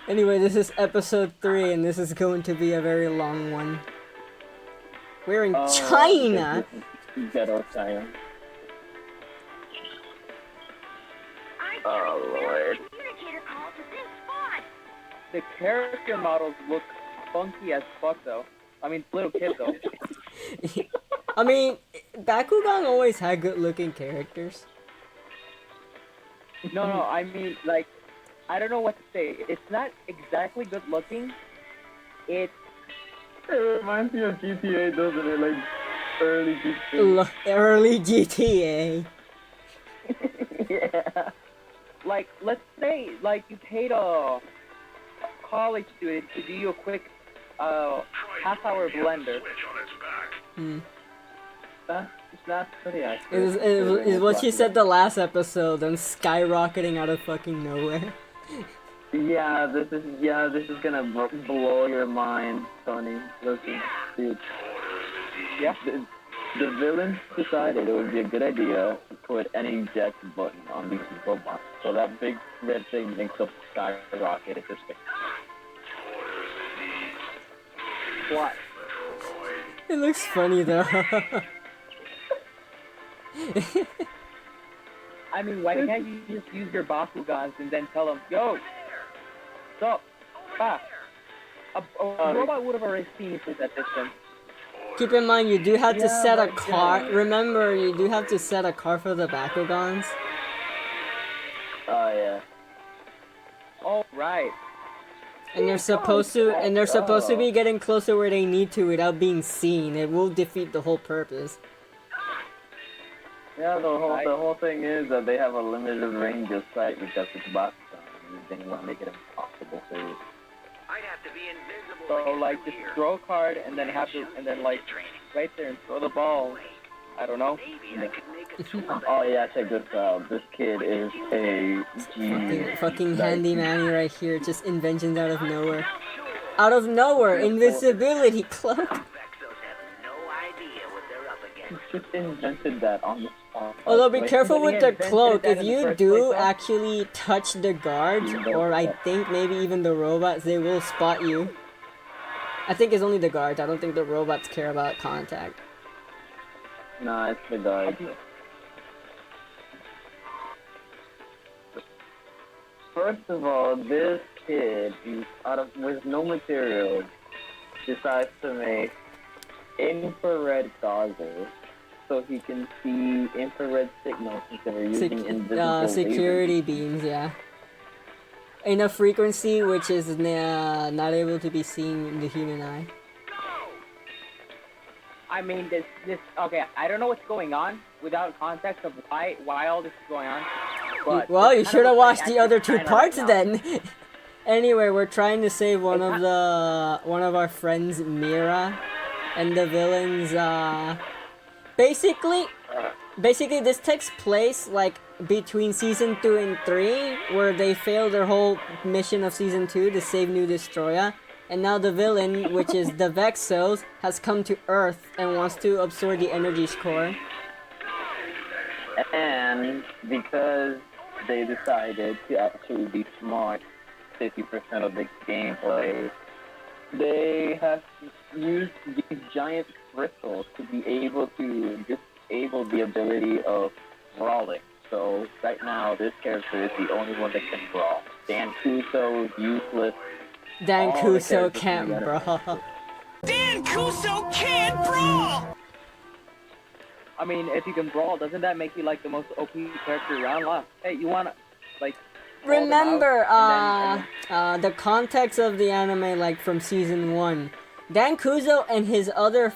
Anyway, this is episode 3, and this is going to be a very long one. We're in China! Ghetto China. Oh, Lord. The character models look funky as fuck, though. I mean, little kids, though. I mean, Bakugan always had good-looking characters. No, I mean, like, I don't know what to say. It's not exactly good-looking. It reminds me of GTA, doesn't it? Like, early GTA. Early GTA. Yeah. Like, let's say, like, you paid a college student to do you a quick half-hour blender. That's pretty accurate. It was what she said the last episode, and skyrocketing out of fucking nowhere. Yeah, this is gonna blow your mind, Tony. Listen, dude. Yeah. The villains decided it would be a good idea to put an eject button on these robots, so that big red thing makes a skyrocket at their space. What? It looks funny though. I mean, why can't you just use your Bakugans and then tell them, yo, what's up? Ah. A robot would have already seen it at this time. Keep in mind, you do have to set a car. Remember, you do have to set a car for the Bakugans. Oh yeah. Oh right. And they're supposed to be getting closer where they need to without being seen. It will defeat the whole purpose. Yeah, the whole thing is that they have a limited range of sight because it's Bakugan. They want to make it impossible for you. I'd have to be invisible. So like just throw a card and then like right there and throw the ball. I don't know. Oh yeah, check this out. This kid is a fucking handyman right here. Just inventions out of nowhere. Out of nowhere, invisibility cloak. Just invented that on the spot. Although be careful with the cloak. If you do actually touch the guards, or I think maybe even the robots, they will spot you. I think it's only the guards. I don't think the robots care about contact. Nah, it's the guards. First of all, this kid, with no material, decides to make infrared goggles so he can see infrared signals instead of using invisible security lasers. beams, yeah. In a frequency which is not able to be seen in the human eye. I mean, this. Okay, I don't know what's going on without context of why all this is going on. But well, you should have watched the other two parts then. Anyway, we're trying to save one of our friends, Mira, and the villains. Basically, this takes place like between season 2 and 3, where they failed their whole mission of season 2 to save New Destroya. And now the villain, which is the Vexos, has come to Earth and wants to absorb the energy core. And because they decided to actually be smart 50% of the gameplay, they have used these giant crystals to be able to disable the ability of brawling. So right now, this character is the only one that can brawl. Dan Kuso, useless. Dan Kuso can't brawl. Dan Kuso can't brawl! I mean, if you can brawl, doesn't that make you like the most OP character around? Hey, you wanna like? Remember, the context of the anime, like from season 1, Dan Kuzo and his other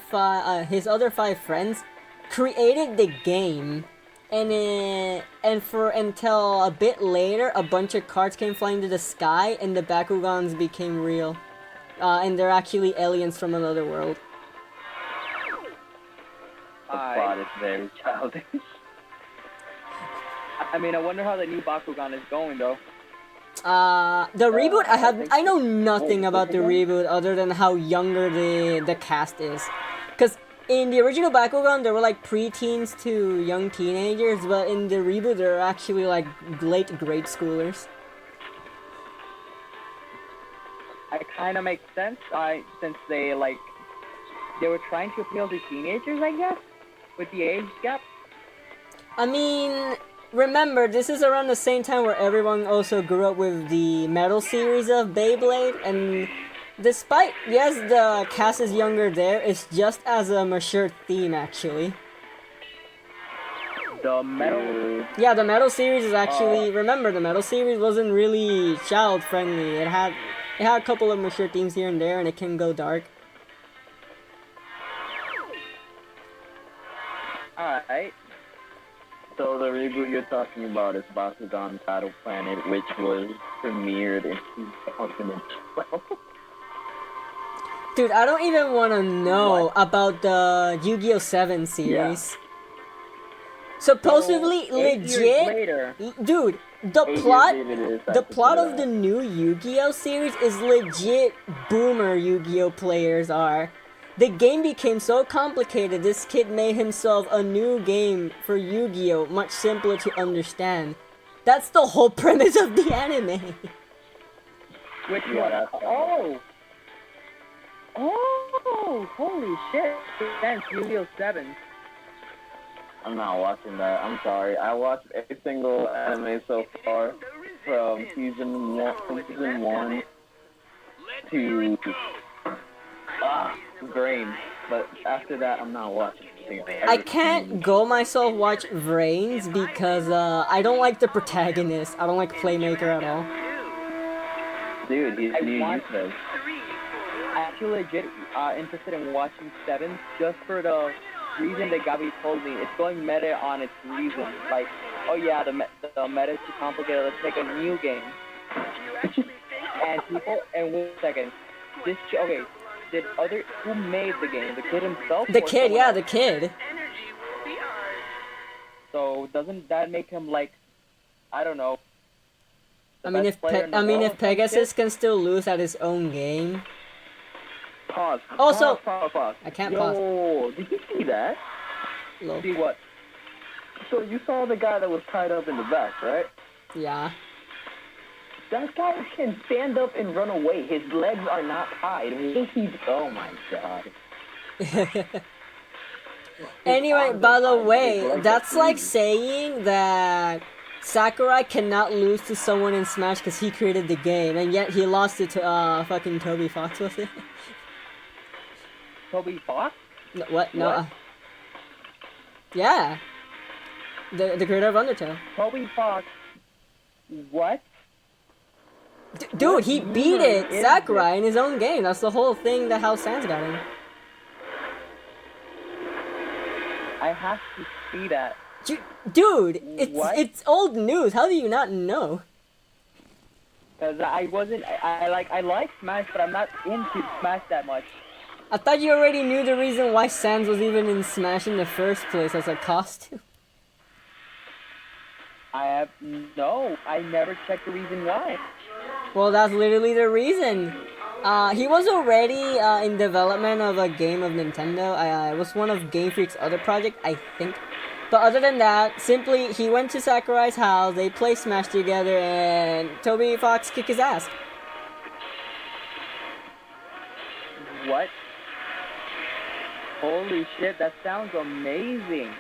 five friends created the game, and until a bit later, a bunch of cards came flying to the sky, and the Bakugans became real, and they're actually aliens from another world. The plot is very childish. I mean, I wonder how the new Bakugan is going, though. The reboot, I know nothing about the reboot other than how younger the cast is. Because in the original Bakugan, there were like preteens to young teenagers, but in the reboot, they're actually like late grade schoolers. it kind of makes sense. Since they were trying to appeal to teenagers, I guess, with the age gap. I mean, remember, this is around the same time where everyone also grew up with the Metal series of Beyblade, and despite, yes, the cast is younger there, it's just as a mature theme, actually. The metal. Yeah, the Metal series is actually, remember, the Metal series wasn't really child-friendly. It had a couple of mature themes here and there, and it can go dark. Alright. So the reboot you're talking about is Bakugan Battle Planet, which was premiered in 2012. Dude, I don't even want to know about the Yu-Gi-Oh! 7 series. Yeah. Supposedly, So, 8 years legit, later, dude, the 8 plot, years later, they the decided to plot do of the that. new Yu-Gi-Oh! Series is legit boomer Yu-Gi-Oh! Players are. The game became so complicated, this kid made himself a new game for Yu-Gi-Oh! Much simpler to understand. That's the whole premise of the anime. which Yeah, one? that's- Oh, holy shit! Thanks, Yu-Gi-Oh! 7. I'm not watching that. I'm sorry. I watched every single anime so far from season one to Brain. But after that, I'm not watching anything. I can't go myself watch Vrains because I don't like the protagonist. I don't like Playmaker at all. Dude, he's I new want- useless. I'm actually legit interested in watching 7 just for the reason that Gabi told me. It's going meta on its reason. Like, oh yeah, the meta is too complicated. Let's make a new game. And people, and wait a second. Who made the game? The kid himself? The or kid, someone yeah, else? the kid. So doesn't that make him like, I don't know. the I mean, best player in the world or some Pegasus shit? can still lose at his own game. Pause. Also- Pause. I can't pause. Yo, did you see that? Low. See what? So you saw the guy that was tied up in the back, right? Yeah. That guy can stand up and run away. His legs are not tied. Oh my god. Anyway, by the way, that's like saying that Sakurai cannot lose to someone in Smash because he created the game, and yet he lost it to fucking Toby Fox, was it? Toby Fox? No, what? No. What? Yeah. The creator of Undertale. Toby Fox. What? Dude, he beat it, is Sakurai, in his own game. That's the whole thing that how Sans got in. I have to see that. Dude, What? it's old news. How do you not know? Cause I wasn't, I like Smash, but I'm not into Smash that much. I thought you already knew the reason why Sans was even in Smash in the first place as a costume. I never checked the reason why. Well, that's literally the reason. He was already in development of a game of Nintendo. It was one of Game Freak's other project, I think. But other than that, simply he went to Sakurai's house, they played Smash together, and Toby Fox kicked his ass. What? Holy shit, that sounds amazing.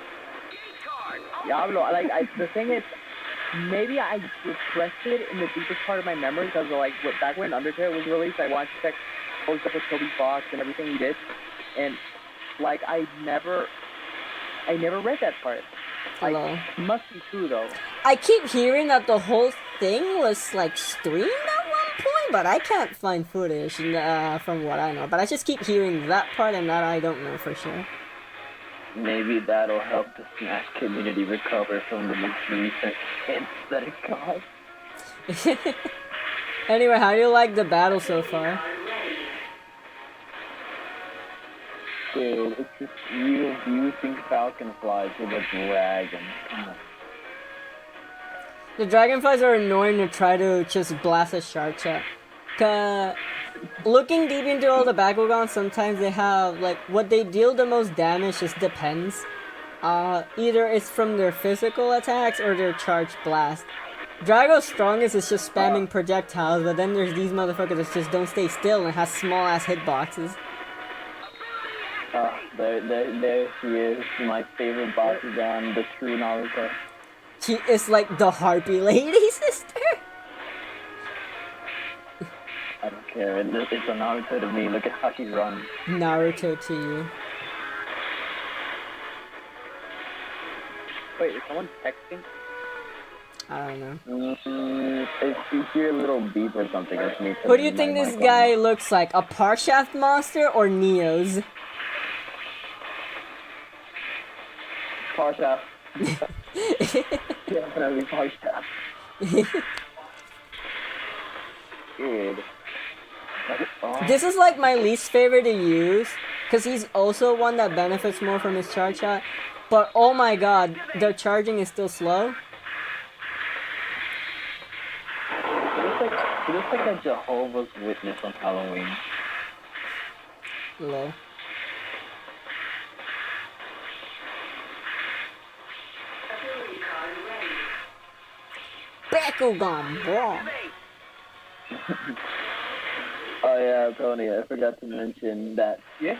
Diablo, the thing is, maybe I repressed it in the deepest part of my memory because back when Undertale was released, I wanted to check what was up with Toby Fox and everything he did, and I never read that part. Hello. Must be true though. I keep hearing that the whole thing was streamed at one point, but I can't find footage from what I know. But I just keep hearing that part, and that I don't know for sure. Maybe that'll help the Smash community recover from the most recent hits that it caused. Anyway, how do you like the battle so far? Dude, it's just you using Falcon flies with a dragon. The dragonflies are annoying to try to just blast a shark at. Looking deep into all the Bakugan, sometimes they have, what they deal the most damage just depends. Either it's from their physical attacks or their charged blast. Drago's strongest is just spamming projectiles, but then there's these motherfuckers that just don't stay still and has small ass hitboxes. There she is, my favorite Bakugan, the true Naruto. She is like the harpy lady sister. I don't care, it's a Naruto to me, look at how she runs. Naruto to you. Wait, is someone texting? I don't know. If you hear a little beep or something, it's me. Who do you think this guy looks like? A Parshaft monster or Neo's? Parshaft. Definitely Parshaft. Good. This is like my least favorite to use, because he's also one that benefits more from his charge shot. But oh my god, their charging is still slow. He looks like a Jehovah's Witness on Halloween. Low. Bakugan, bro. Oh yeah, Tony, I forgot to mention that. Yeah.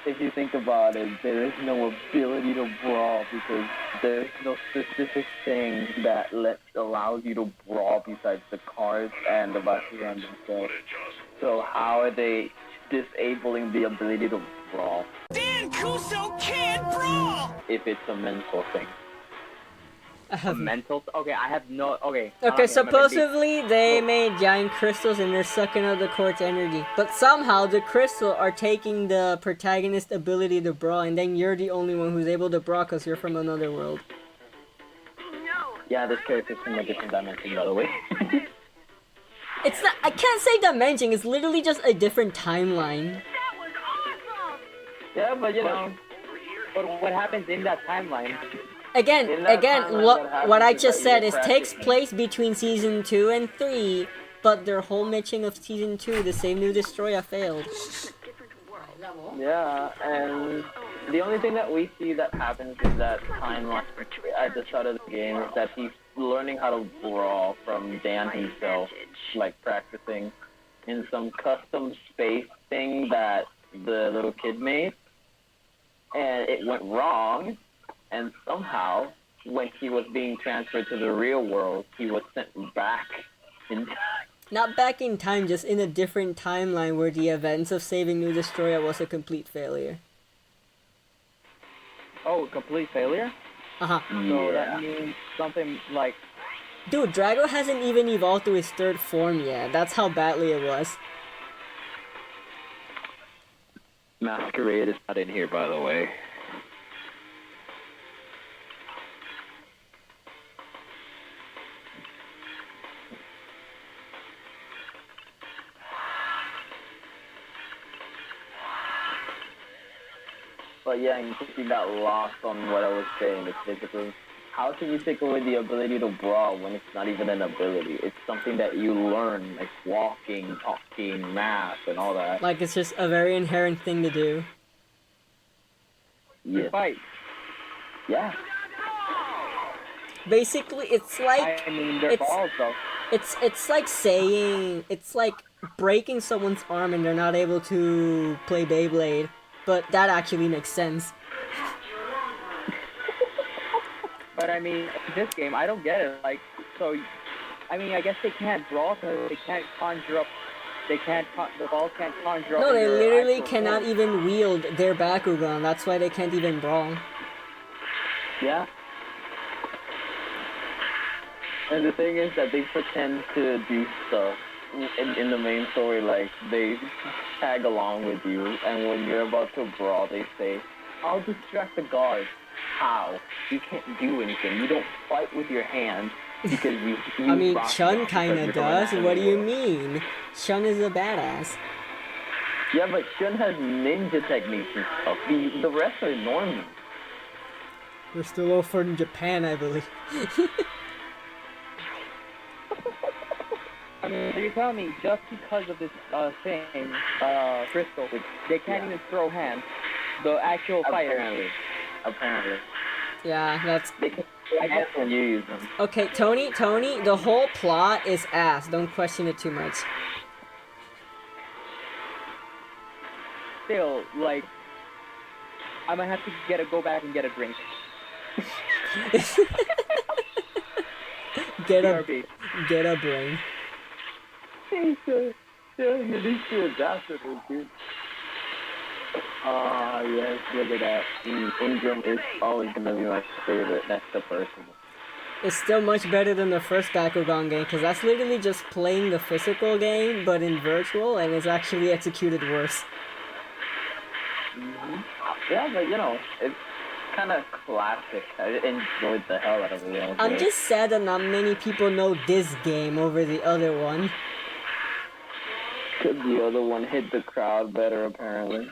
If you think about it, there is no ability to brawl because there's no specific thing that allows you to brawl besides the cards and the Bakugan themselves. So how are they disabling the ability to brawl Dan Kuso can't brawl! if it's a mental thing? Mental? Okay, I have no. Okay. Okay, supposedly they made giant crystals and they're sucking out the court's energy. But somehow the crystal are taking the protagonist's ability to brawl, and then you're the only one who's able to brawl because you're from another world. Yeah, this character's from a different dimension, by the way. It's not. I can't say dimension. It's literally just a different timeline. Yeah, but you know. But what happens in that timeline? Again, In that timeline, what I happens just is said that is you're takes practicing. place between season 2 and 3, but their whole mission of season 2, the Save New Destroyer, failed. Yeah, and the only thing that we see that happens in that timeline at the start of the game is that he's learning how to brawl from Dan himself, like practicing in some custom space thing that the little kid made, and it went wrong, and somehow, when he was being transferred to the real world, he was sent back in time. Not back in time, just in a different timeline where the events of Saving New Destroyer was a complete failure. Oh, complete failure? Uh-huh. So that means something like. Dude, Drago hasn't even evolved to his third form yet. That's how badly it was. Masquerade is not in here, by the way. But yeah, in case you got lost on what I was saying, it's basically, how can you take away the ability to brawl when it's not even an ability? It's something that you learn, like walking, talking, math, and all that. Like, it's just a very inherent thing to do. Yeah. Fight. Yeah. Basically, it's like... I mean, they're it's- balls though. It's like saying... It's like breaking someone's arm and they're not able to play Beyblade. But that actually makes sense. But I mean, this game, I don't get it. Like, so, I mean, I guess they can't brawl because they can't conjure up. They can't. The balls can't conjure up. No, they their literally actual cannot form. even wield their Bakugan. That's why they can't even brawl. Yeah. And the thing is that they pretend to do stuff in the main story, like, they tag along with you, and when you're about to brawl, they say, I'll distract the guards. How? You can't do anything. You don't fight with your hands because you I mean, rock Chun because kinda you're from an does. What do you anime world. mean? Chun is a badass. Yeah, but Shun has ninja techniques and stuff. The rest are normal. We're still all from Japan, I believe. I mean, so you're telling me just because of this thing, crystal, they can't even throw hands. The actual fighter. Apparently. Yeah, that's... I guess when you use them. Okay, Tony, the whole plot is ass. Don't question it too much. Still, like, I might have to go back and get a drink. Get a BRB. get a brain. You need to adapt it, dude. Ah, yes, look at that. Ingram is always gonna be my favorite next to personal. It's still much better than the first Bakugan game, because that's literally just playing the physical game, but in virtual, and it's actually executed worse. Yeah, but you know, it's kind of classic. I enjoyed the hell out of it. I'm just sad that not many people know this game over the other one. Because the other one hit the crowd better, apparently.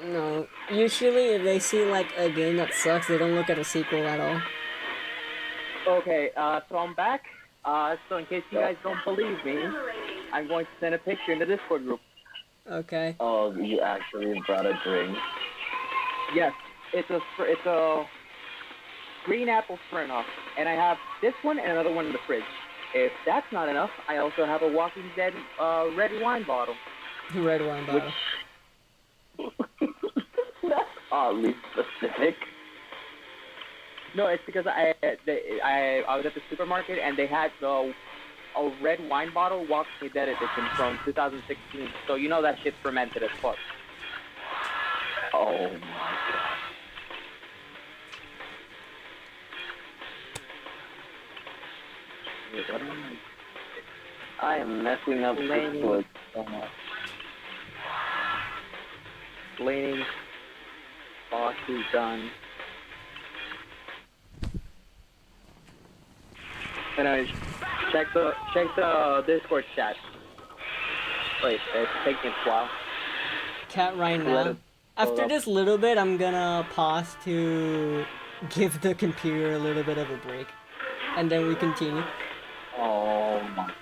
No, usually if they see like a game that sucks, they don't look at a sequel at all. Okay, so I'm back. So in case you guys don't believe me, I'm going to send a picture in the Discord group. Okay. Oh, you actually brought a drink. Yes, it's a green apple Smirnoff, and I have this one and another one in the fridge. If that's not enough, I also have a Walking Dead red wine bottle. Red wine bottle. That's oddly specific. No, it's because I was at the supermarket and they had a red wine bottle Walking Dead edition from 2016. So you know that shit's fermented as fuck. Oh my god. Wait, what am I am messing up this wood so much. Cleaning. Boss is done. And I check the Discord chat. Wait, it's taking a while. Cat right Let now. it After up. this little bit, I'm gonna pause to give the computer a little bit of a break. And then we continue. Oh my.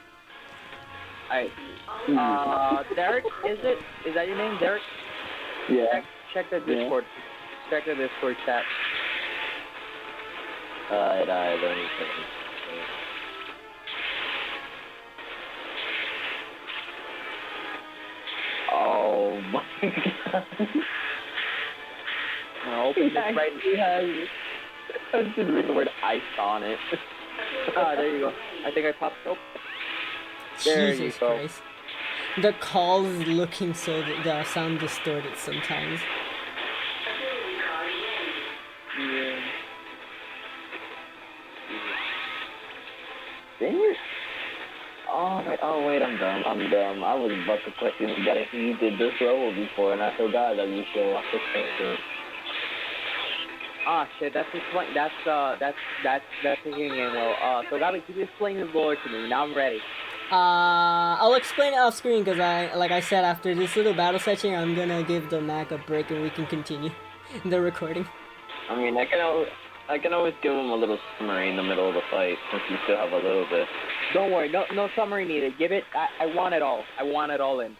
Alright. Derek, is that your name, Derek? Yeah. Check the Discord. Check the Discord chat. Alright, let me check it. Oh my god. I'll open this right has. I was just reading the word ice on it. there you go. I think I popped up. There you Jesus go. Christ. The calls looking so that the sound distorted sometimes. Yeah. Dang it. Oh wait, I'm dumb. I was about to question you if you did this level before, and I forgot that you show off the picture. Ah shit, that's taking in well. So Gabby, keep explaining the lore to me. Now I'm ready. I'll explain it off screen because like I said, after this little battle section, I'm gonna give the Mac a break and we can continue the recording. I mean, I can always give him a little summary in the middle of the fight since you still have a little bit. Don't worry, no summary needed. Give it. I want it all. I want it all in.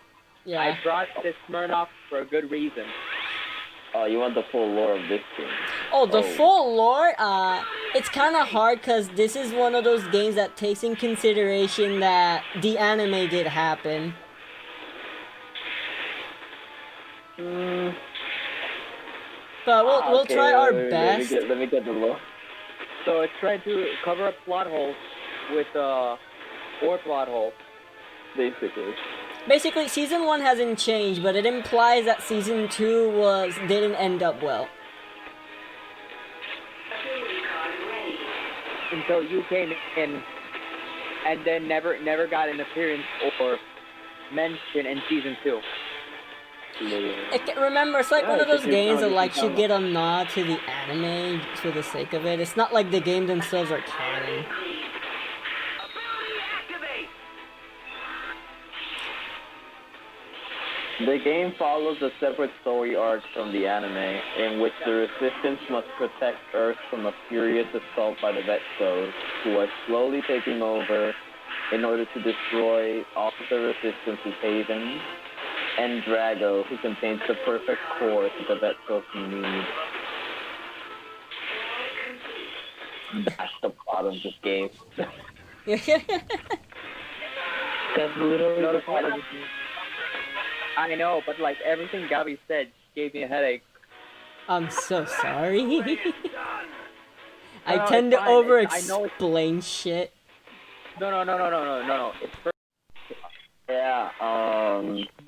Yeah. I brought this Smirnoff for a good reason. Oh, you want the full lore of this game? Oh, the full lore, it's kind of hard because this is one of those games that takes in consideration that the anime did happen. But we'll Okay, try our wait, best. Let me get the lore. So it's trying to cover up plot holes with four plot holes. Basically. Basically, season 1 hasn't changed, but it implies that season 2 didn't end up well. Until you came in, and then never got an appearance or mention in season 2. Remember, it's like one of those games that like you should get a nod to the anime for the sake of it. It's not like the game themselves are canon. The game follows a separate story arc from the anime, in which the Resistance must protect Earth from a furious assault by the Vetsos, who are slowly taking over in order to destroy all of the Resistance's havens, and Drago, who contains the perfect core that the Vetsos need. That's the plot of this game. Yeah. That's literally No, the the plot of point- this game. I know, but like everything Gabby said gave me a headache. I'm so sorry. I No, tend it's to fine. over I know it's- explain shit. No. It's for Yeah,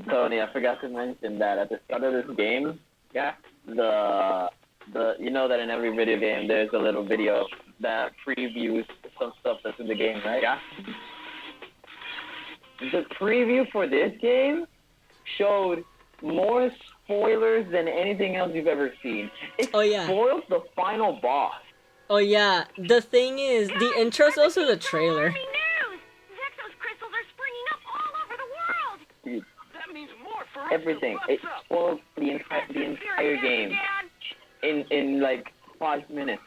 Tony, I forgot to mention that at the start of this game, yeah. the you know that in every video game there's a little video that previews some stuff that's in the game, right? Yeah. The preview for this game showed more spoilers than anything else you've ever seen. It Oh, yeah. spoils the final boss. Oh yeah, the thing is, the intro's also the trailer. News! Zexos crystals are springing up all over the world! Dude, That means more for us. everything. It spoils the entire game in like 5 minutes.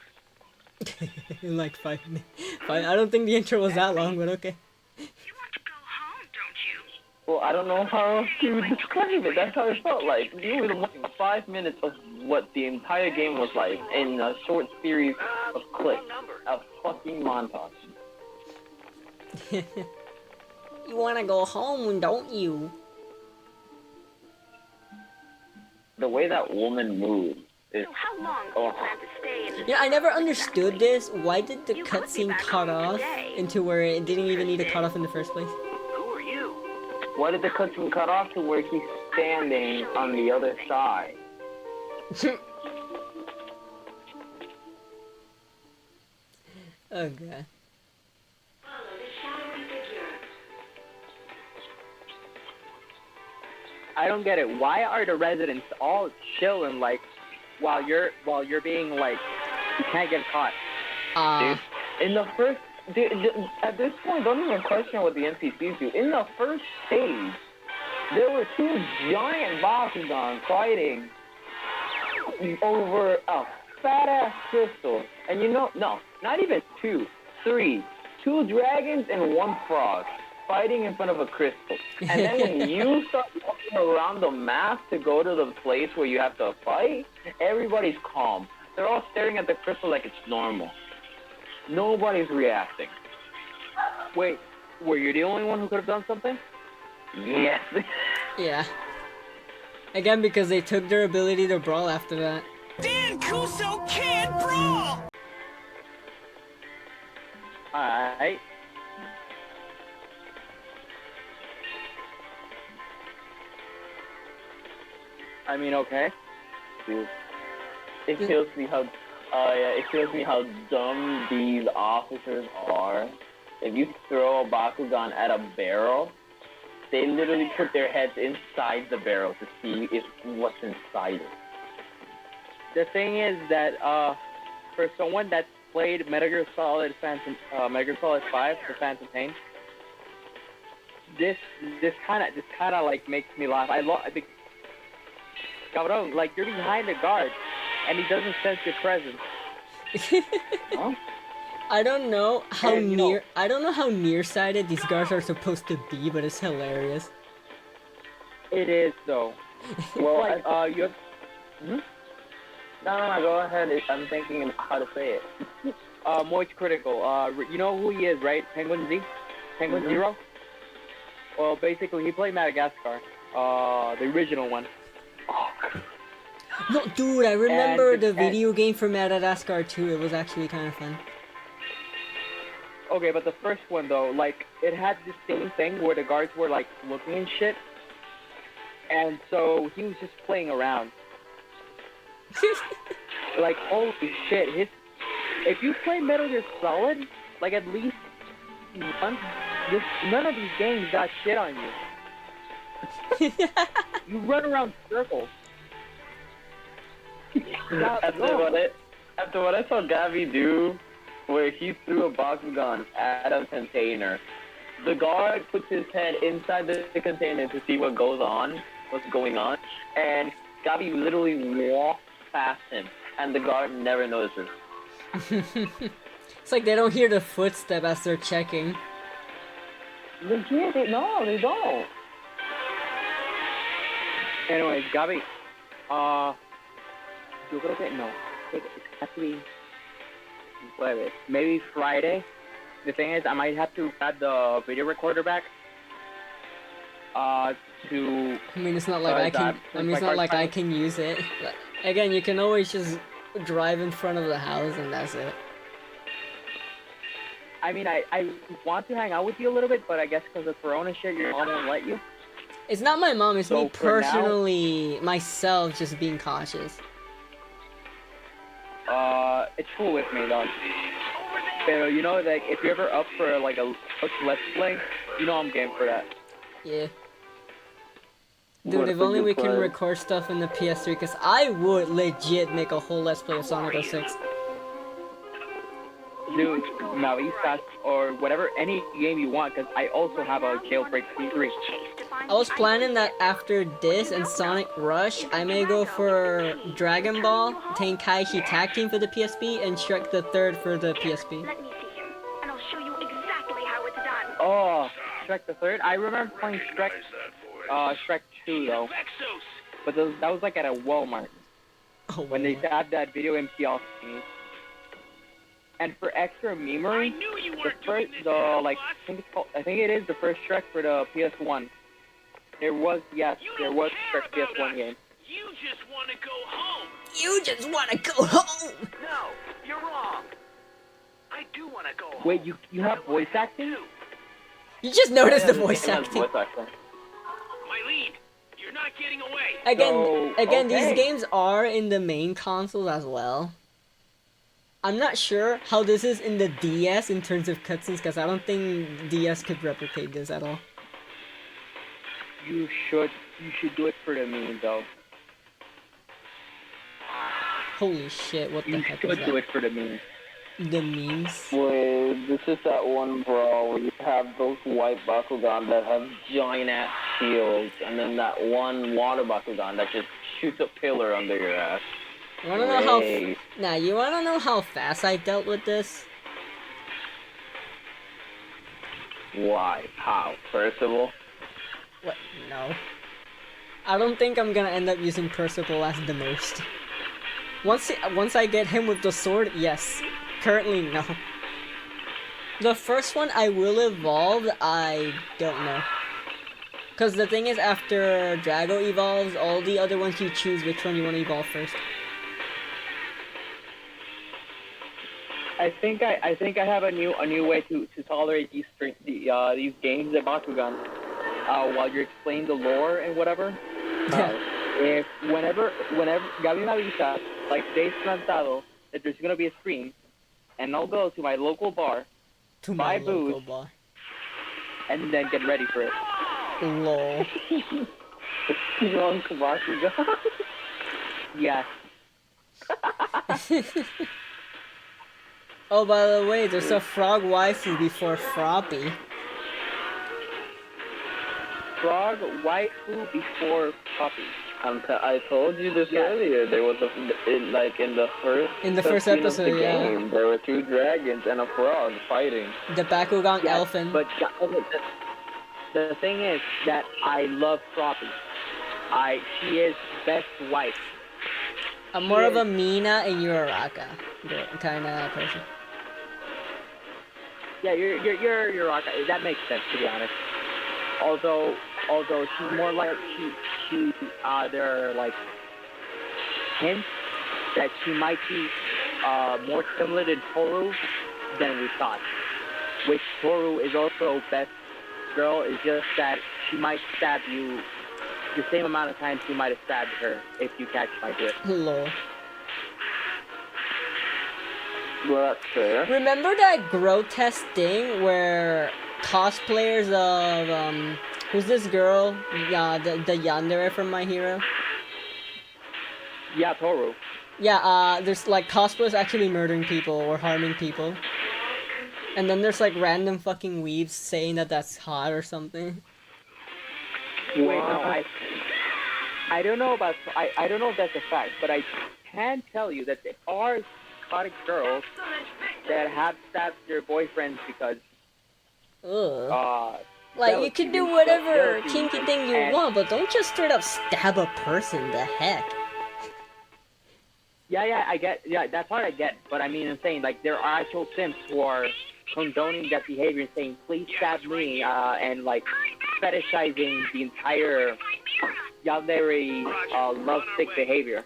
In like 5 minutes. I don't think the intro was that long, but okay. You want to go home, don't you? Well, I don't know how else to describe it. That's how it felt like. You were watching 5 minutes of what the entire game was like in a short series of clips. A fucking montage. You wanna go home, don't you? The way that woman moves is... So how long do Oh. you plan to stay in the Yeah, I never understood this. Why did the You could be cutscene back cut home off today. into where it didn't even need to cut off in the first place? Who are you? Why did the cutscene cut off to where he's standing on the other side? Okay. I don't get it. Why are the residents all chilling like while you're being like you can't get caught? Uh, In the first... at this point, don't even question what the NPCs do. In the first stage, there were 2 giant Bakugan fighting over a fat-ass crystal. And you know... No, not even 2. 3. 2 dragons and 1 frog fighting in front of a crystal. And then when you start walking around the map to go to the place where you have to fight, everybody's calm. They're all staring at the crystal like it's normal. Nobody's reacting. Wait, were you the only one who could have done something? Yes. yeah. Again, because they took their ability to brawl after that. Dan Kuso can't brawl! Alright. I mean, okay. Dude, it kills me how... it kills me how dumb these officers are. If you throw a Bakugan at a barrel, they literally put their heads inside the barrel to see if what's inside it. The thing is that for someone that's played Metal Gear Solid Phantom, Metal Gear Solid 5, The Phantom Pain, this kind of like makes me laugh. I think, cabrón, like you're behind the guard, and he doesn't sense your presence. Huh? I don't know how And, you know- I don't know how nearsighted these guards are supposed to be, but it's hilarious. It is though. Well, Like you have, no, go ahead. I'm thinking how to say it. Moist Critical. You know who he is, right? Penguin Z, Penguin Mhm. Zero. Well, basically he played Madagascar, the original one. No, dude, I remember And- the video game for Madagascar 2. It was actually kind of fun. Okay, but the first one though, like it had this same thing where the guards were like looking and shit, and so he was just playing around. Like holy shit, if you play Metal Gear Solid, like at least once, none of these games got shit on you. You run around circles. After what I saw Gavi do, where he threw a Bakugan at a container, the guard puts his head inside the container to see what's going on, and Gavi literally walks past him, and the guard never notices. It's like they don't hear the footstep as they're checking. Legit, they don't. Anyways, Gabi, yo creo que no. It's actually jueves. Maybe Friday. The thing is, I might have to add the video recorder back. To. I mean, it's not like I can. I mean, it's not like I can use it. But again, you can always just drive in front of the house, and that's it. I mean, I want to hang out with you a little bit, but I guess because of Corona shit, your mom won't let you. It's not my mom. It's So me for now- personally, myself, just being cautious. It's cool with me though. Pero you know, like if you're ever up for like a let's play, you know I'm game for that. Yeah. Dude, What if if we only could we can play? record stuff in the PS3, because I would legit make a whole Let's Play of Sonic 06. Dude, Mavistas or whatever, any game you want, because I also have a jailbreak C3. I was planning that after this and Sonic Rush, I may go for Dragon Ball, Tenkaichi Tag Team for the PSP, and Shrek the Third for the PSP. Let me see him, and I'll show you exactly how it's done. Oh, Shrek the Third. I remember playing Shrek 2 though, but that was like at a Walmart Oh, when they Walmart. had that video MT off me. And for extra memory, I think it is the first Shrek for the PS1. There was Shrek PS1 game. You just want to go home. You just want to go home! No, you're wrong. I do want to go home. Wait, you have voice acting? You just noticed the Yeah, voice that's acting. voice acting. My lead. You're not getting away. Again, these okay. games are in the main console as well. I'm not sure how this is in the DS in terms of cutscenes, because I don't think DS could replicate this at all. You should do it for the meme though. Holy shit, what the You heck is should do that? it for the meme. The memes? Wait, this is that one brawl where you have those white Bakugan that have giant ass shields, and then that one water Bakugan that just shoots a pillar under your ass. You wanna know how? Wait. Nah, you wanna know how fast I dealt with this? Why? How? Percival? What? No. I don't think I'm gonna end up using Percival as the most. Once I get him with the sword, yes. Currently, no. The first one I will evolve, I don't know. Cause the thing is, after Drago evolves, all the other ones you choose which one you want to evolve first. I think I have a new way to tolerate these games at Bakugan. While you're explaining the lore and whatever. If whenever Gabi me avisa, like today's plantado, that there's gonna be a stream, and I'll go to my local bar To my Buy local booze. bar. and then get ready for it. Lol. You want Bakugan? Yes. Oh, by the way, there's a frog waifu before Froppy. Frog waifu before puppy. I told you this Yeah. earlier. There was in the first In the first cutscene of episode, the yeah. game, there were two dragons and a frog fighting. The Bakugan Yes, Elfin. But the thing is that I love Froppy. She is best wife. I'm more of a Mina and Uraraka kind of person. Yeah, you're rock. That makes sense, to be honest. Although she's more like there are like hints that she might be more similar to Toru than we thought. Which Toru is also best girl. Is just that she might stab you the same amount of times you might have stabbed her, if you catch my drift. Lol. Well, that's fair. Remember that grotesque thing where cosplayers of who's this girl? Yeah, the yandere from My Hero. Yeah, Toru. Yeah, there's like cosplayers actually murdering people or harming people. And then there's like random fucking weebs saying that that's hot or something. Wait, no, I don't know about I don't know if that's a fact, but I can tell you that there are psychotic girls that have stabbed their boyfriends because Ugh. Like, you jealousy, can do whatever jealousy, kinky thing you and- want, but don't just straight up stab a person, the heck. Yeah, I get. Yeah, that part I get. But I mean, I'm saying like there are actual simps who are condoning that behavior and saying, "Please stab me," and like fetishizing the entire yandere lovesick behavior.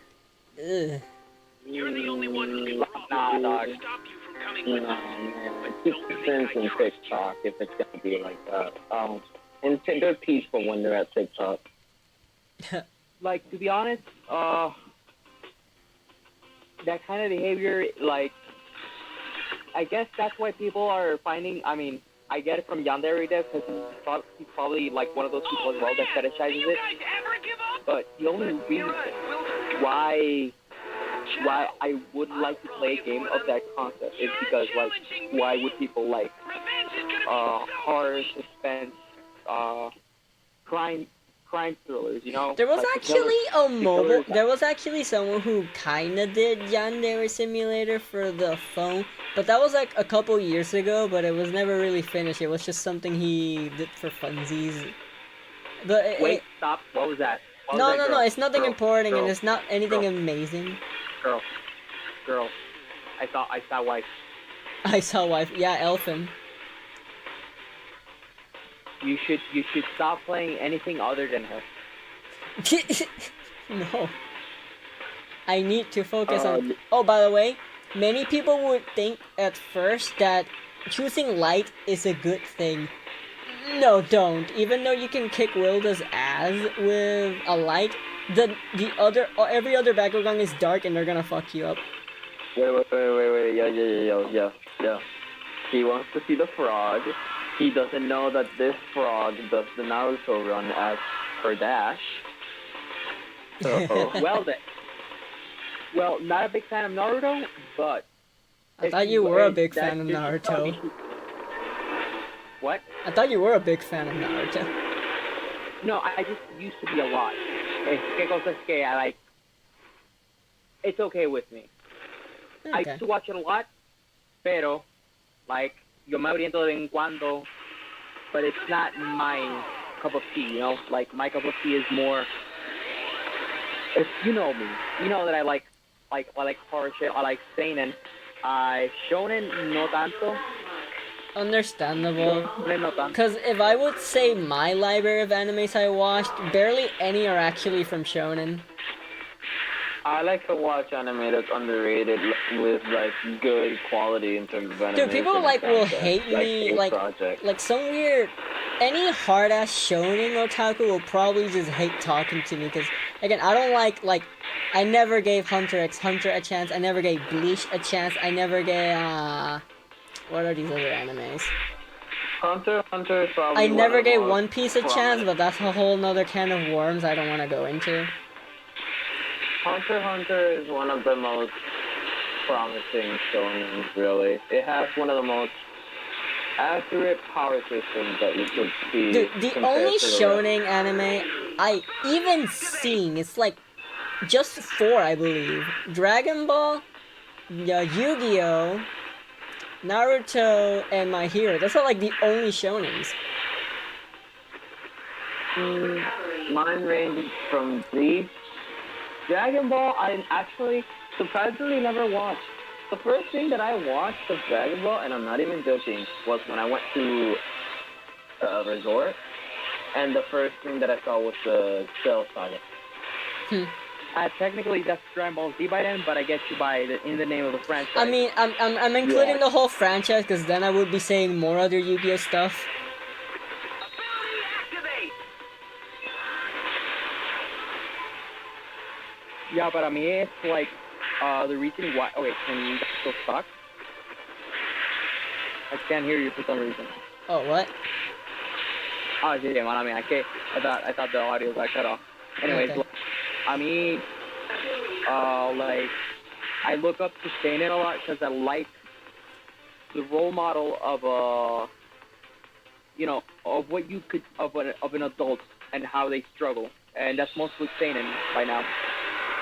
Ugh. You're the only one who can Nah, dog. stop you from coming No, with us. man. Keep the sense in TikTok if it's gonna be like that. And they're peaceful when they're at TikTok. Like, to be honest, that kind of behavior, like, I guess that's why people are finding. I mean, I get it from Yandere Dev because he's probably like one of those people as well that fetishizes You it. guys ever give up? But the only reason why I would like to play a game of that concept is because, like, why would people like Revenge is gonna be horror, suspense, crime thrillers, you know? There was Like, actually a mobile. killers- There was actually someone who kinda did Yandere Simulator for the phone, but that was like a couple years ago. But it was never really finished. It was just something he did for funsies. But Wait, stop. What was that? What was no, that, no, girl? no. It's nothing Girl, important, and girl, it's not anything girl. amazing. Girl. I saw wife. I saw wife. Yeah, Elfin. You should stop playing anything other than her. No. I need to focus on. Oh, by the way, many people would think at first that choosing light is a good thing. No, don't. Even though you can kick Wilda's ass with a light, every other Bakugan is dark and they're gonna fuck you up. Wait. Yeah. He wants to see the frog. He doesn't know that this frog does the Naruto run as per dash. So, Well then. Well, not a big fan of Naruto, but I thought you were a big fan of Naruto. What? I thought you were a big fan of Naruto. No, I just used to be a lot. Es que cosas que I like. It's okay with me. I Okay. used to watch it a lot, pero, like, yo me oriento de vez en cuando, but it's not my cup of tea, you know? Like, my cup of tea is more, you know me. You know that I like horror shit, I like seinen. Shonen, no tanto. Understandable. Shonen, no tanto. Because if I would say my library of animes I watched, barely any are actually from Shonen. I like to watch anime that's underrated with like good quality in terms of animation. Dude, people and will content, hate me, Full like Project. some weird. Any hard ass shonen otaku will probably just hate talking to me because again I don't like I never gave Hunter x Hunter a chance. I never gave Bleach a chance. I never gave what are these other animes? Hunter is probably I never one of the gave most One Piece a chance, prominent- but that's a whole nother can of worms I don't want to go into. Hunter is one of the most promising shonen, really. It has one of the most accurate power systems that you could see. Dude, the compared only to the rest. shonen anime I even seen, it's like just four, I believe. Dragon Ball, Yu-Gi-Oh, Naruto, and My Hero. Those are like the only shonens. Mine ranges from Bleach. Dragon Ball, I actually surprisingly never watched. The first thing that I watched of Dragon Ball, and I'm not even joking, was when I went to a resort, and the first thing that I saw was the Cell Saga. Technically, that's Dragon Ball Z by then, but I guess you buy it in the name of the franchise. I mean, I'm including the whole franchise because then I would be saying more other Yu-Gi-Oh stuff. ability activate. Yeah, but I mean, it's like, the reason why... Oh, wait, can you still talk? I can't hear you for some reason. Oh, what? Oh, yeah, well, I mean, I thought the audio got cut off. Anyways, Okay. I mean, like, I look up to Seinen a lot because I like the role model of of what you could, of an adult and how they struggle. And that's mostly Seinen by now.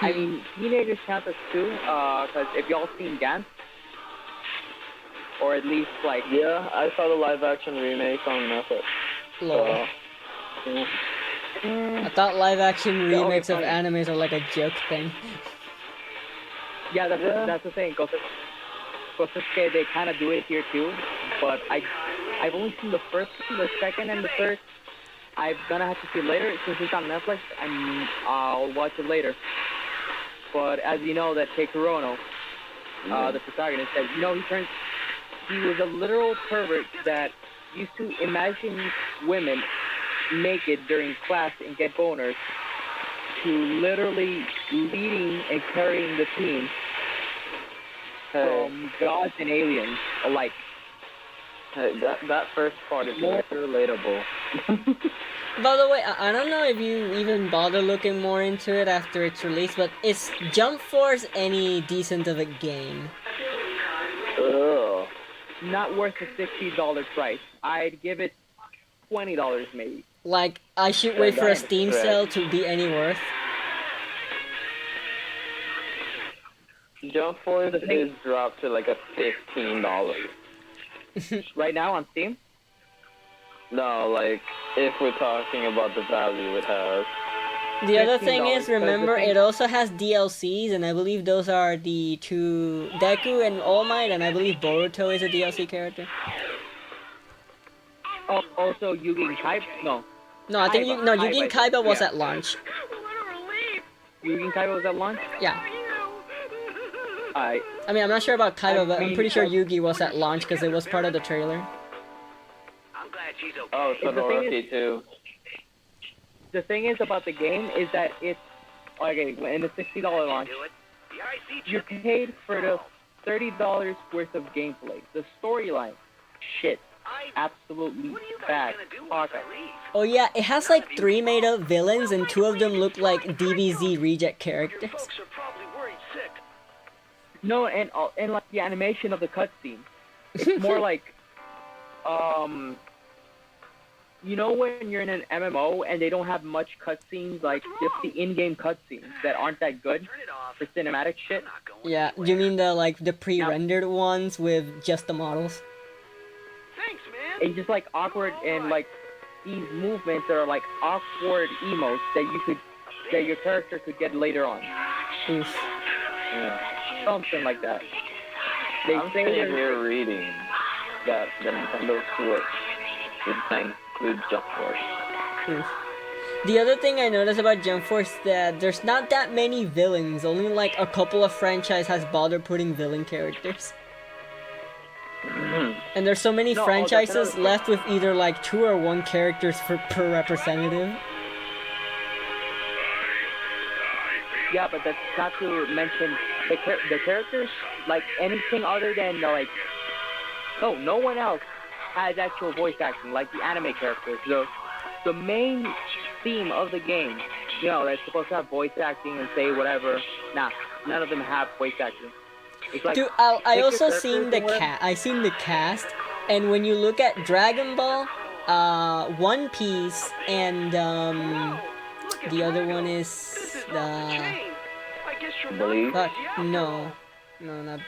I mean, teenagers count as too, because if y'all seen Gantz, or at least, like... Yeah, I saw the live-action remake on Netflix. Lol. Yeah. I thought live-action Yeah, okay, remakes of fine. animes are like a joke thing. Yeah, that's the thing. Kosuke, they kind of do it here too, but I've only seen the first one, the second, and the third. I'm gonna have to see it later since it's on Netflix. I'll watch it later. But as you know, that Takeurono, the protagonist, said, he was a literal pervert that used to imagine women naked during class and get boners, to literally leading and carrying the team from gods and aliens alike. Hey, that first part is more relatable. By the way, I don't know if you even bother looking more into it after its release, but is Jump Force any decent of a game? Ugh. Not worth the $60 price. I'd give it $20 maybe. Like, I should wait for a Steam sale to be any worth? Jump Force is dropped to like a $15. Right now on Steam? No, like, if we're talking about the value it has. The other thing is, $15, remember, it also has DLCs, and I believe those are the two, Deku and All Might, and I believe Boruto is a DLC character. Oh, also Yugi and Kaiba? No, I think Yugi and Kaiba was at launch. Yugi and Kaiba was at launch? Yeah. I mean, I'm not sure about Kaiba, but I'm pretty sure mean, Yugi was at launch because it was part of the trailer. I'm glad she's okay. Oh, Todoroki too. The thing is about the game is that it's okay in the $60 launch. Do it. The IC You paid for the $30 worth of gameplay. The storyline, shit, absolutely What are you guys bad. gonna do Fuck once it. I leave? Oh yeah, it has like 3 made-up villains, and 2 of them look like DBZ reject characters. Your folks are probably worried sick. No, and like the animation of the cutscene, it's more like, when you're in an MMO and they don't have much cutscenes, like just the in-game cutscenes that aren't that good Turn it off. for cinematic shit. I'm not going Yeah, anywhere. you mean the pre-rendered ones with just the models? Thanks, man. And just like awkward and like these movements that are like awkward emotes that your character could get later on. Oof. Yeah. Something like that. They I'm say sitting they're here reading that the Nintendo Switch is include Jump Force. Oof. The other thing I noticed about Jump Force is that there's not that many villains. Only like a couple of franchise has bothered putting villain characters. And there's so many No, franchises that's another left with either like 2 or 1 characters per representative. Yeah, but that's not to mention the characters, like anything other than no one else has actual voice acting like the anime characters. The main theme of the game, that's supposed to have voice acting and say whatever. Nah, none of them have voice acting. It's like, Dude, I pick your also seen the characters I seen the cast, and when you look at Dragon Ball, One Piece, and the other one is I guess you're Bleach? fuck, no, not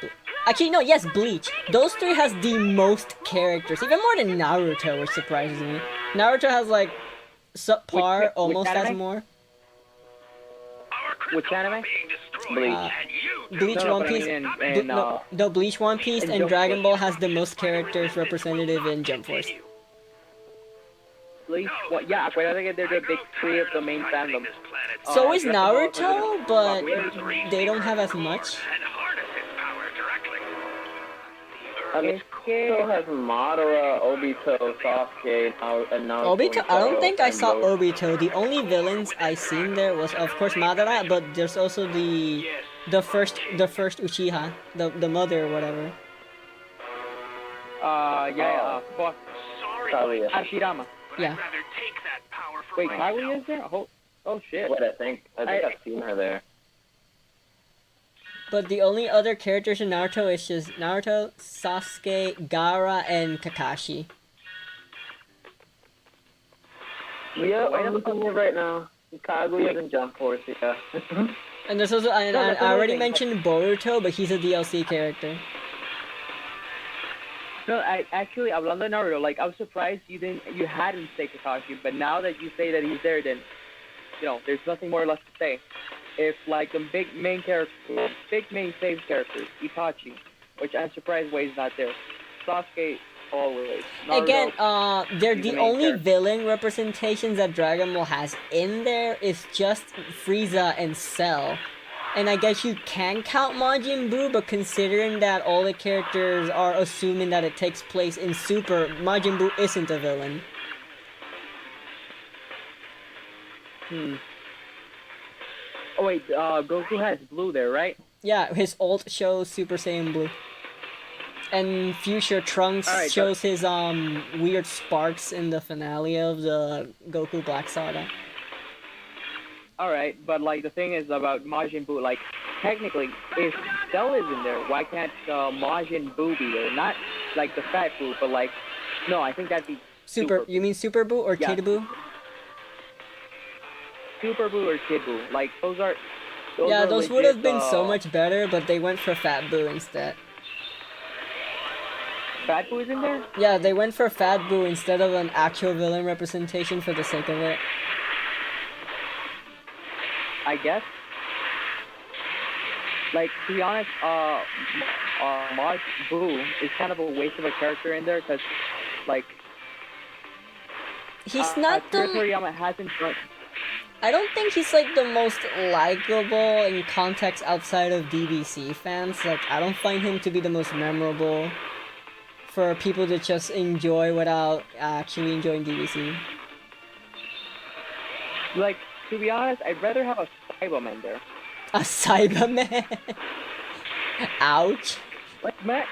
actually no, yes, Bleach. Those 3 has the most characters, even more than Naruto, which surprises me. Naruto has like subpar, Which almost has anime? more. Which anime? Bleach. Bleach, No, One but I Piece, mean in no, Bleach, One Piece, and and Jump Dragon Force. Ball has the most characters representative in Jump Force. Bleach. Well, yeah, acuérdate que they're the big 3 of the main fandom. So is Dragon Ball, Naruto, but they don't have as much. And harness its power directly. I mean, Es still que has Madara, Obito, Sasuke, and now Obito, I don't think I saw Goku. Obito. The only villains I seen there was, of course, Madara, but there's also the first Uchiha, the mother or whatever. fuck. Sorry, Kaguya. Hashirama. but Yeah. I'd rather take that power for Wait, myself. Kaguya is there? Oh shit. What I think I've seen her there. But the only other characters in Naruto is just Naruto, Sasuke, Gaara, and Kakashi. Yeah, I'm looking at it right now. Kaguya and Jump Force, yeah. And there's also, I that's already another thing. mentioned Boruto, but he's a DLC character. No, actually, hablando de Naruto, like, I was surprised you hadn't say Kakashi, but now that you say that he's there, then, there's nothing more left to say. if like the big main character, big main save characters, Itachi, which I'm surprised why he's not there. Sasuke always. Naruto, Again, they're he's the main only character. villain representations that Dragon Ball has in there is just Frieza and Cell. And I guess you can count Majin Buu, but considering that all the characters are assuming that it takes place in Super, Majin Buu isn't a villain. Oh wait, Goku has blue there, right? Yeah, his ult shows Super Saiyan Blue. And future Trunks Alright, shows his weird sparks in the finale of the Goku Black Saga. Alright, but like the thing is about Majin Buu, like technically, if Cell is in there, why can't Majin Buu be there? Not like the fat Buu, but like, no, I think that'd be Super, you mean Super Buu or Yeah. Kid Buu? Super Buu or Kid Buu. Like those are. Yeah, are those would have legit, been so much better, but they went for Fat Buu instead. Fat Buu is in there. Yeah, they went for Fat Buu instead of an actual villain representation for the sake of it. I guess. Like to be honest, Majin Buu is kind of a waste of a character in there because, like, He's not Akira the... Toriyama hasn't done. I don't think he's like the most likable in context outside of DBC fans. Like, I don't find him to be the most memorable for people to just enjoy without actually enjoying DBC. Like to be honest, I'd rather have a Cyberman there. A Cyberman? Ouch. Like Matt,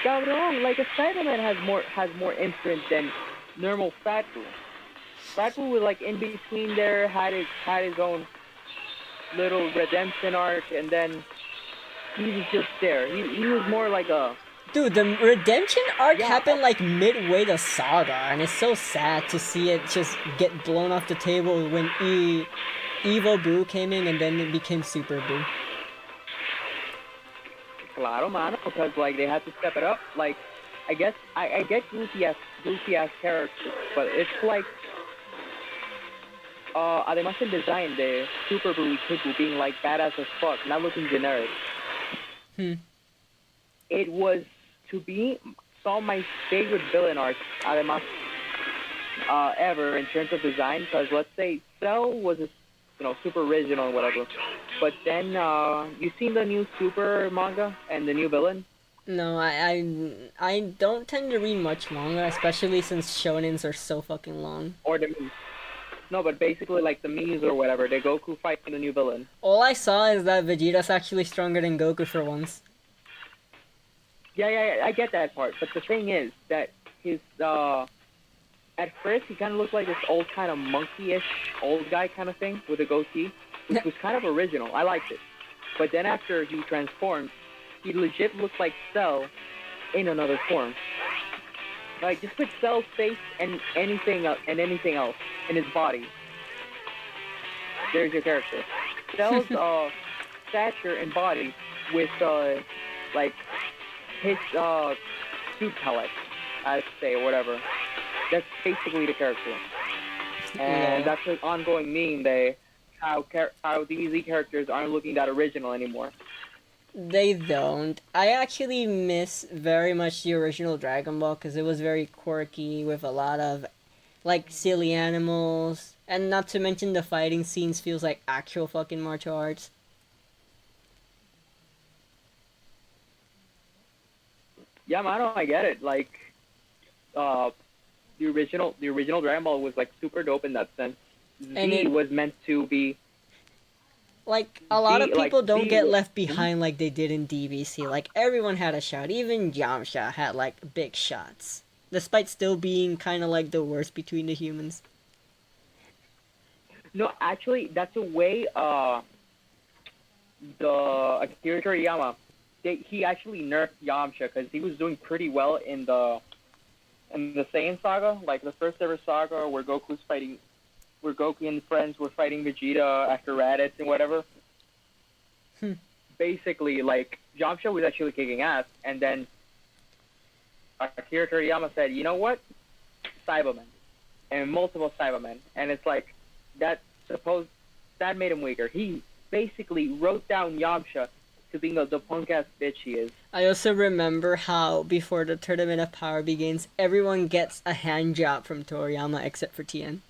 got wrong. Like a Cyberman has more imprint than normal Fat Buu. Fat Buu was like in between there, had his own little redemption arc, and then he was just there. He was more like a. Dude, the redemption arc Yeah. happened like midway the saga, and it's so sad to see it just get blown off the table when Evo Buu came in and then it became Super Buu. Claro, mano, because like they had to step it up. Like, I guess I get goofy ass characters, but it's like, además el design de Super Buu y Kid Buu being like badass as fuck, not looking generic. It was to be some of my favorite villain arcs, además, ever in terms of design. Because let's say Cell was super original and whatever, but then you seen the new Super manga and the new villain? No, I don't tend to read much manga, especially since shonens are so fucking long. Or the no, but basically like the Mii's or whatever, the Goku fighting the new villain. All I saw is that Vegeta's actually stronger than Goku for once. Yeah, I get that part, but the thing is that his at first he kind of looked like this old kind of monkey-ish old guy kind of thing with a goatee, which was kind of original. I liked it, but then after he transformed, he legit looked like Cell in another form. Like just put Cell's face and anything else in his body. There's your character. Cell's stature and body with like his suit pellet, I'd say, or whatever. That's basically the character. And that's an ongoing meme how DBZ characters aren't looking that original anymore. They don't. I actually miss very much the original Dragon Ball because it was very quirky with a lot of like silly animals, and not to mention the fighting scenes feels like actual fucking martial arts. Yeah, man, I get it. Like, the original Dragon Ball was like super dope in that sense. And Z it was meant to be. like a lot of Z- like, people don't Z get was- left behind like they did in DBC. Like everyone had a shot. Even Yamcha had like big shots, despite still being kind of like the worst between the humans. No, actually, that's the way the Akira Toriyama, he actually nerfed Yamcha because he was doing pretty well in the Saiyan saga, like the first ever saga where Goku and friends were fighting Vegeta after Raditz and whatever. Basically, like Yamcha was actually kicking ass, and then Akira Toriyama said, "You know what? Cybermen, and multiple Cybermen," and it's like that made him weaker. He basically wrote down Yamcha to being the punk ass bitch he is. I also remember how before the Tournament of Power begins, everyone gets a hand job from Toriyama except for Tien.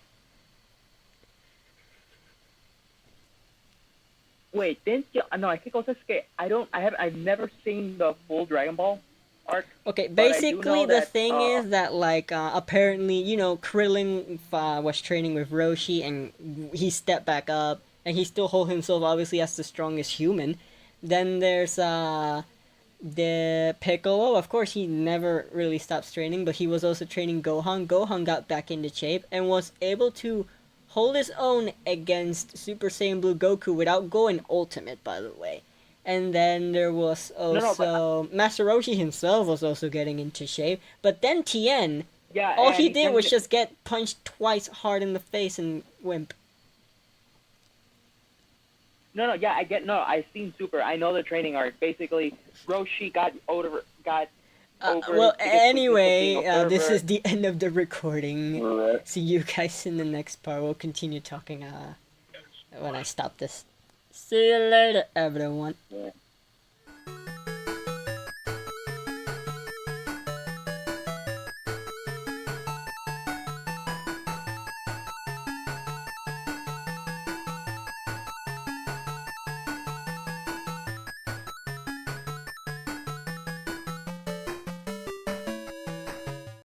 Wait, didn't you? No, I think Osuke. I've never seen the full Dragon Ball arc. Okay, But I do basically know the that, thing is that like apparently Krillin was training with Roshi and he stepped back up and he still hold himself obviously as the strongest human. Then there's the Piccolo. Of course he never really stopped training, but he was also training Gohan. Gohan got back into shape and was able to hold his own against Super Saiyan Blue Goku without going ultimate, by the way. And then there was also Master Roshi himself was also getting into shape. But then Tien, Yeah. all and he did was can- just get punched twice hard in the face and wimp. No, yeah, I get. No, I've seen Super. I know the training arc. Basically, Roshi got over. Well, his biggest anyway, weakness of being a this is pervert. the end of the recording. Right. See you guys in the next part. We'll continue talking when I stop this. See you later, everyone. Yeah.